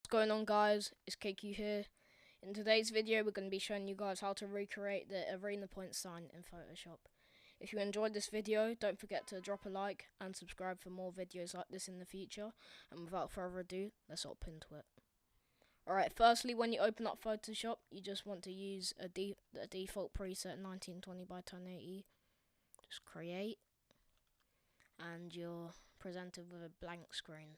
What's going on, guys? It's KQ here. In today's video we're going to be showing you guys how to recreate the arena point sign in Photoshop. If you enjoyed this video, don't forget to drop a like and subscribe for more videos like this in the future. And without further ado, let's hop into it. Alright, firstly, when you open up Photoshop, you just want to use a default preset 1920 by 1080. Just create, and you're presented with a blank screen.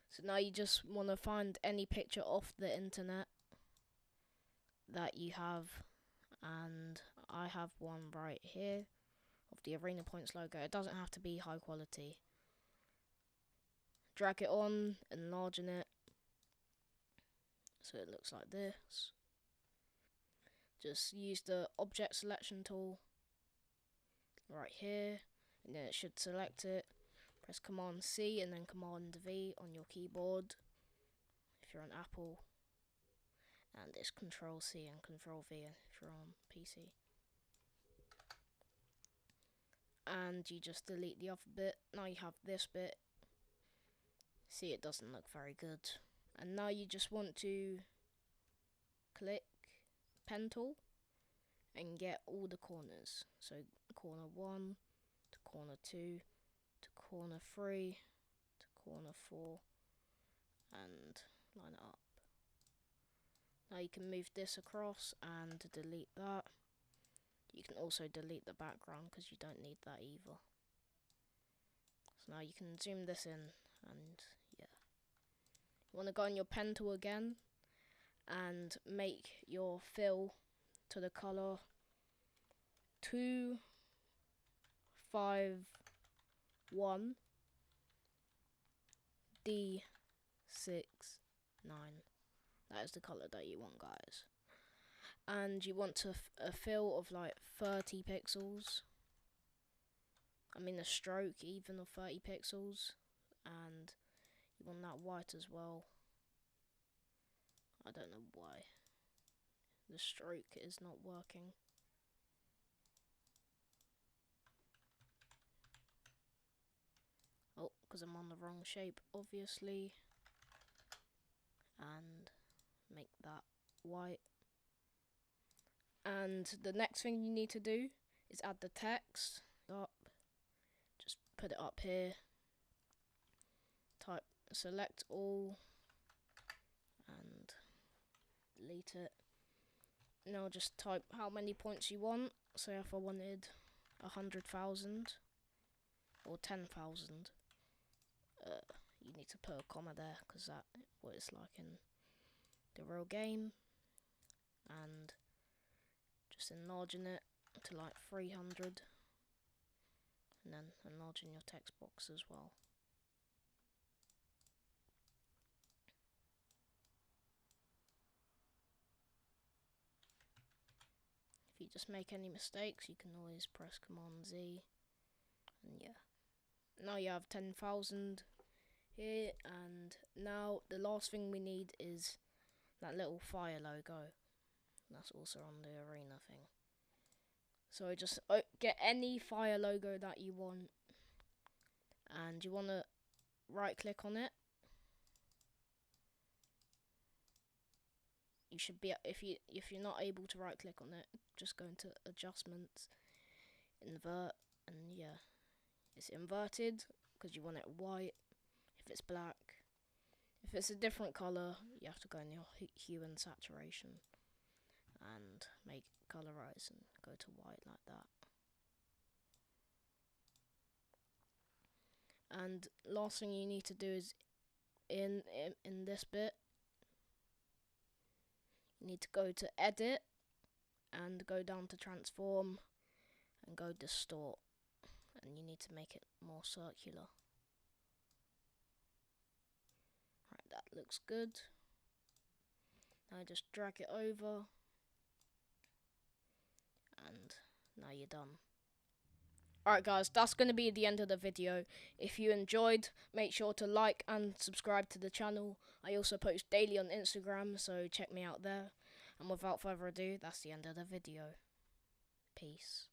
So now you just want to find any picture off the internet that you have, and I have one right here of the Arena Points logo. It doesn't have to be high quality. Drag it on, enlarging it so it looks like this. Just use the object selection tool right here, and then it should select it. Press Command C and then Command V on your keyboard if you're on Apple, and it's Control C and Control V if you're on PC. And you just delete the other bit. Now you have this bit. See, it doesn't look very good. And now you just want to click pen tool and get all the corners. So corner 1 to corner 2 to corner 3 to corner 4, and line it up. Now you can move this across and delete that. You can also delete the background because you don't need that either. So now you can zoom this in, and yeah. You want to go on your pen tool again and make your fill to the color 251 D69. That is the color that you want, guys. And you want to a fill of like 30 pixels. I mean a stroke even of 30 pixels. And you want that white as well. I don't know why the stroke is not working. Oh, because I'm on the wrong shape, obviously. And make that white. And the next thing you need to do is add the text up. Just put it up here. Type select all and delete it. Now just type how many points you want. So if I wanted 100,000 or 10,000, you need to put a comma there because that's what it's like in the real game. And just enlarging it to like 300, and then enlarging your text box as well. If you just make any mistakes, you can always press Command Z, and yeah. Now you have 10,000 here, and now the last thing we need is that little fire logo. That's also on the arena thing. So just get any fire logo that you want, and you want to right click on it. You should be, if you're not able to right click on it, just go into adjustments, invert, and yeah, it's inverted because you want it white. If it's black, if it's a different color, you have to go in your hue and saturation and make colorize and go to white like that. And last thing you need to do is in this bit, you need to go to edit and go down to transform and go distort, and you need to make it more circular. Right, that looks good. Now just drag it over, and now you're done. Alright guys, that's going to be the end of the video. If you enjoyed, make sure to like and subscribe to the channel. I also post daily on Instagram, so check me out there. And without further ado, that's the end of the video. Peace.